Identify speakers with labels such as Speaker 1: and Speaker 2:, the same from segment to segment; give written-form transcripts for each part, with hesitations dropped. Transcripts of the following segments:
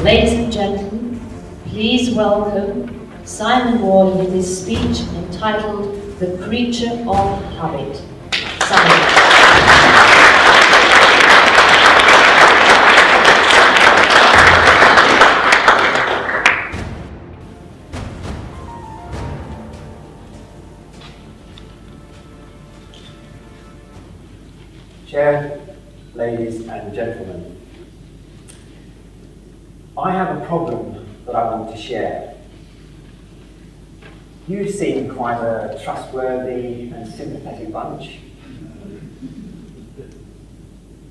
Speaker 1: Ladies and gentlemen, please welcome Simon Ward with his speech entitled The Creature of Habit. Simon.
Speaker 2: Chair, ladies and gentlemen, I have a problem that I want to share. You seem quite a trustworthy and sympathetic bunch.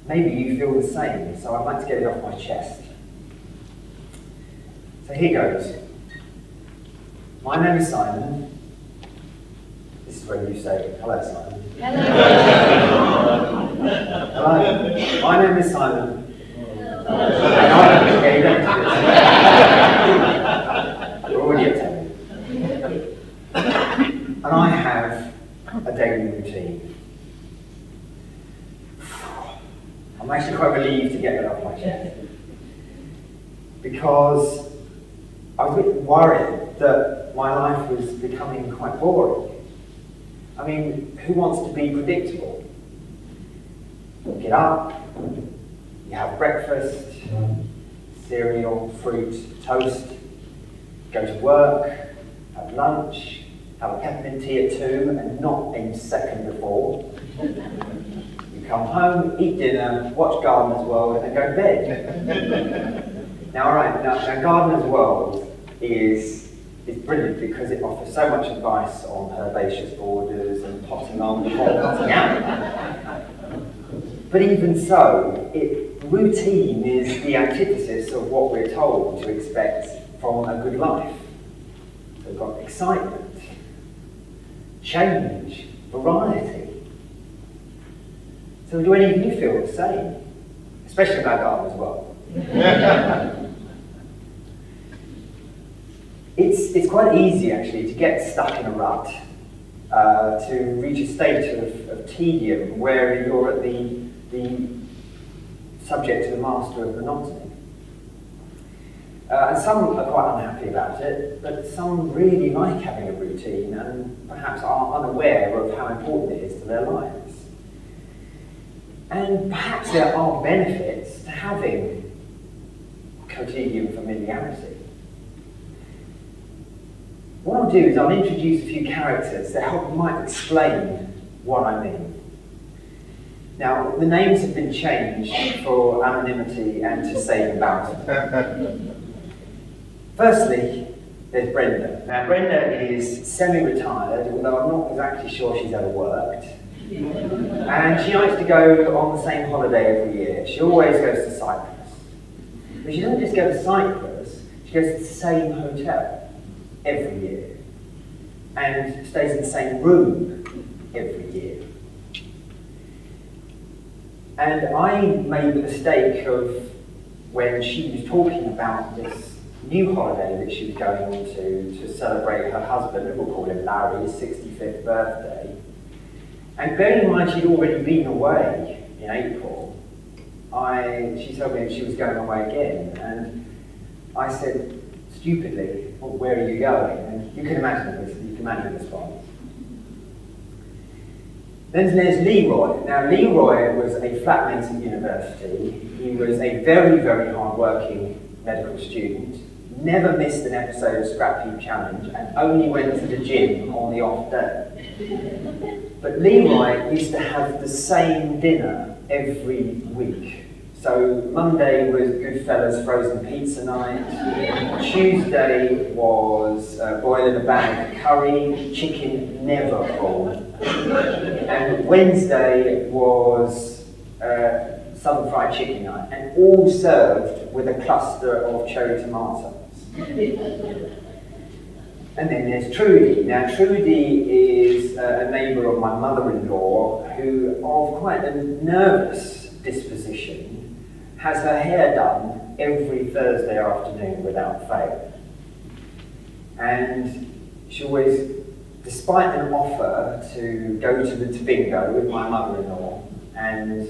Speaker 2: Maybe you feel the same, so I'd like to get it off my chest. So here goes. My name is Simon. This is where you say, hello Simon.
Speaker 1: Hello.
Speaker 2: Hello. My name is Simon. You're already attending. And I have a daily routine. I'm actually quite relieved to get that off my chest. Because I was a bit worried that my life was becoming quite boring. I mean, who wants to be predictable? Get up, you have breakfast, cereal, fruit, toast, go to work, have lunch, have a peppermint tea at 2 and not a second before. You come home, eat dinner, watch Gardener's World and go to bed. Now Gardener's World is brilliant because it offers so much advice on herbaceous borders and potting on before potting out. But even so, routine is the antithesis of what we're told to expect from a good life. So we've got excitement, change, variety. So do any of you feel the same? Especially about Gardener's World. It's quite easy actually to get stuck in a rut, to reach a state of tedium where you're at the subject to the master of monotony. And some are quite unhappy about it, but some really like having a routine and perhaps are unaware of how important it is to their lives. And perhaps there are benefits to having quotidian familiarity. What I'll do is I'll introduce a few characters that might explain what I mean. Now, the names have been changed for anonymity and to save embarrassment. Firstly, there's Brenda. Now, Brenda is semi-retired, although I'm not exactly sure she's ever worked. And she likes to go on the same holiday every year. She always goes to Cyprus. But she doesn't just go to Cyprus, she goes to the same hotel every year and stays in the same room every year. And I made the mistake of, when she was talking about this new holiday that she was going on to celebrate her husband, we'll call him Larry's 65th birthday, and bearing in mind she'd already been away in April, she told me that she was going away again, and I said, stupidly, well, where are you going? And you can imagine this, you can imagine the response. Then there's Leroy. Now Leroy was a flatmate at university. He was a very, very hard-working medical student, never missed an episode of Scrap Heap Challenge, and only went to the gym on the off day. But Leroy used to have the same dinner every week. So Monday was Goodfellas frozen pizza night, Tuesday was boiling a bag of curry, chicken never full, and Wednesday was southern fried chicken night, and all served with a cluster of cherry tomatoes. And then there's Trudy. Now Trudy is a neighbour of my mother-in-law who, of quite a nervous disposition, has her hair done every Thursday afternoon without fail. And she always, despite an offer to go to the bingo with my mother-in-law and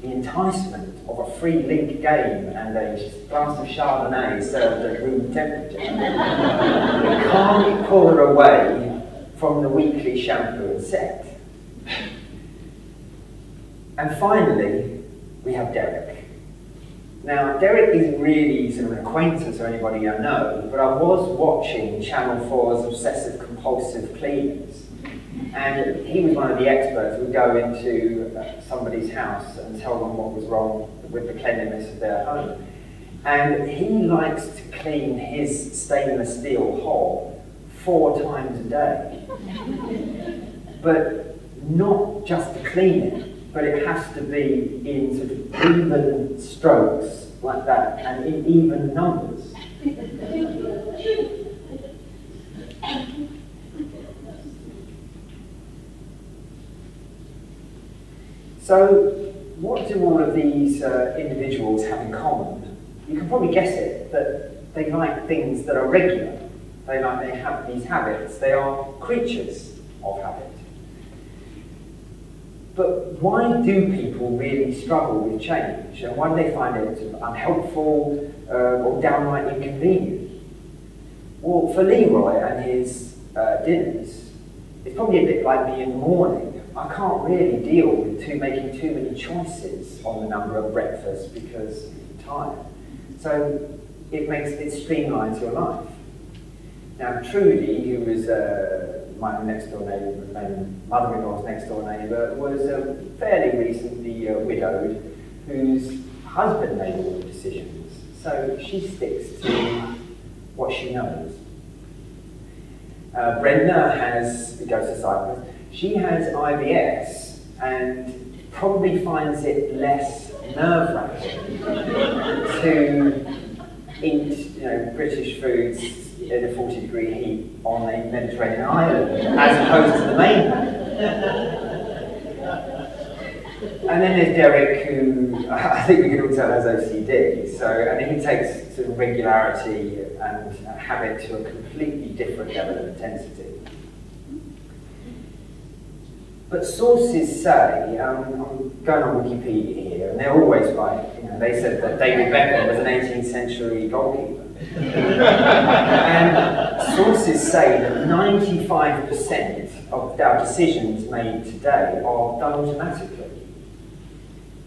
Speaker 2: the enticement of a free link game and a glass of Chardonnay served at room temperature. We can't pull her away from the weekly shampoo and set. And finally, we have Derek. Now, Derek isn't really sort of an acquaintance or anybody I know, but I was watching Channel 4's Obsessive Compulsive Cleaners. And he was one of the experts who would go into somebody's house and tell them what was wrong with the cleanliness of their home. And he likes to clean his stainless steel hob 4 times a day. But not just to clean it, but it has to be in sort of even strokes like that and in even numbers. So, what do all of these individuals have in common? You can probably guess it, that they like things that are regular. They have these habits. They are creatures of habit. But why do people really struggle with change? And why do they find it unhelpful or downright inconvenient? Well, for Leroy and his dinners, it's probably a bit like me in the morning. I can't really deal with making too many choices on the number of breakfasts because I'm tired. So it streamlines your life. Now Trudy, who was my next door neighbour, my mother-in-law's next door neighbour, was fairly recently widowed, whose husband made all the decisions. So she sticks to what she knows. Brenda goes to Cyprus. She has IBS and probably finds it less nerve-wracking to eat, British foods in a 40-degree heat on a Mediterranean island as opposed to the mainland. And then there's Derek, who I think we can all tell has OCD. And he takes sort of regularity and habit to a completely different level of intensity. But sources say, I'm going on Wikipedia here, and they're always right. They said that David Beckham was an 18th century goalkeeper. And sources say that 95% of our decisions made today are done automatically.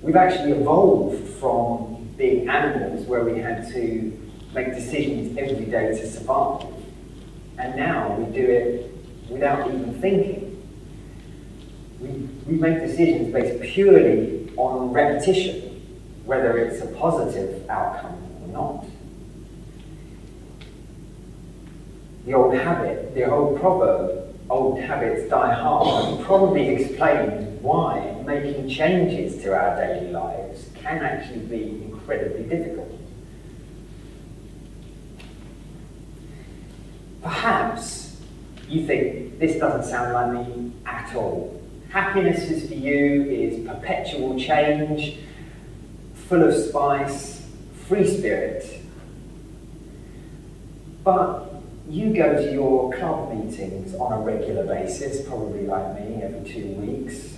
Speaker 2: We've actually evolved from being animals where we had to make decisions every day to survive. And now we do it without even thinking. We make decisions based purely on repetition, whether it's a positive outcome or not. The old proverb, old habits die hard, probably explains why making changes to our daily lives can actually be incredibly difficult. Perhaps you think, this doesn't sound like me at all. Happiness is for you is perpetual change, full of spice, free spirit. But you go to your club meetings on a regular basis, probably like me, every 2 weeks.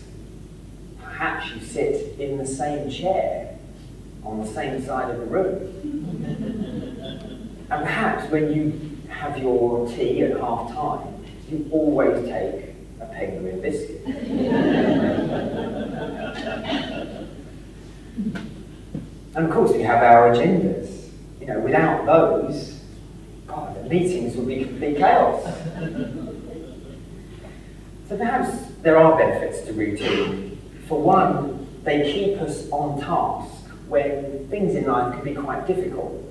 Speaker 2: Perhaps you sit in the same chair on the same side of the room. And perhaps when you have your tea at half time, you always take a penguin biscuit. And of course we have our agendas. Without those, God, the meetings would be complete chaos. So perhaps there are benefits to routine. For one, they keep us on task when things in life can be quite difficult.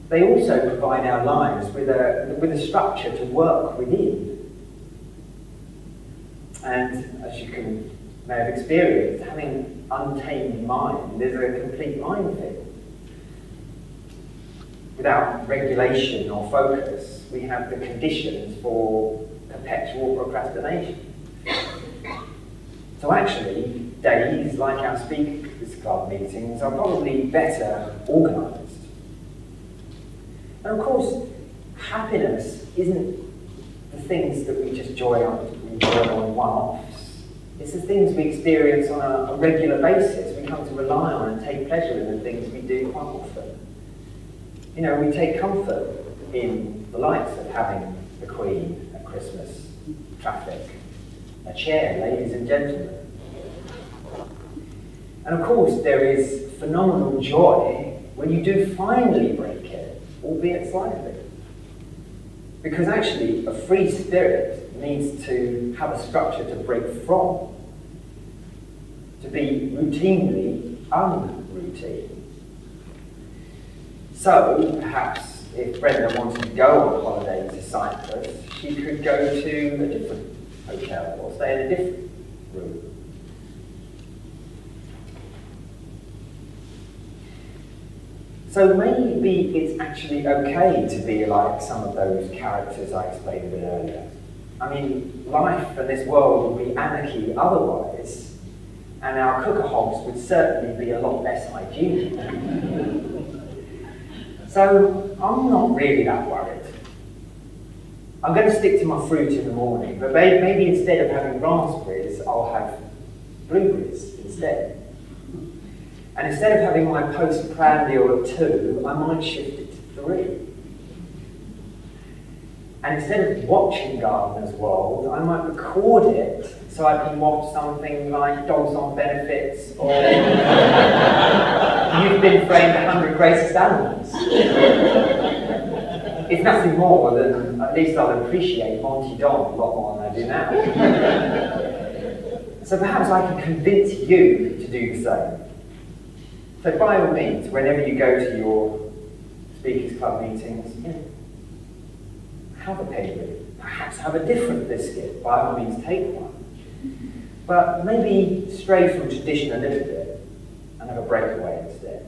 Speaker 2: They also provide our lives with a structure to work within. And as you may have experienced, having untamed mind is a complete minefield. Without regulation or focus, we have the conditions for perpetual procrastination. So actually, days like our Speakers Club meetings are probably better organised. And of course, happiness isn't the things that we just enjoy on one-offs. It's the things we experience on a regular basis. We come to rely on and take pleasure in the things we do quite often. You know, we take comfort in the likes of having the Queen at Christmas, traffic, a chair, ladies and gentlemen. And of course, there is phenomenal joy when you do finally break it, albeit slightly. Because actually, a free spirit needs to have a structure to break from, to be routinely unroutine. So, perhaps if Brenda wanted to go on holiday to Cyprus, she could go to a different hotel or stay in a different room. So maybe it's actually okay to be like some of those characters I explained a bit earlier. I mean, life and this world would be anarchy otherwise, and our cooker-hogs would certainly be a lot less hygienic. So I'm not really that worried. I'm going to stick to my fruit in the morning, but maybe instead of having raspberries, I'll have blueberries instead. And instead of having my postprandial at 2, I might shift it to 3. And instead of watching Gardener's World, I might record it so I can watch something like Dogs on Benefits or You've Been Framed 100 Greatest Animals. It's nothing more than, at least I'll appreciate Monty Don a lot more than I do now. So perhaps I can convince you to do the same. So by all means, whenever you go to your Speakers Club meetings, have a penguin. Perhaps have a different biscuit. By all means, take one. But maybe stray from tradition a little bit and have a breakaway instead.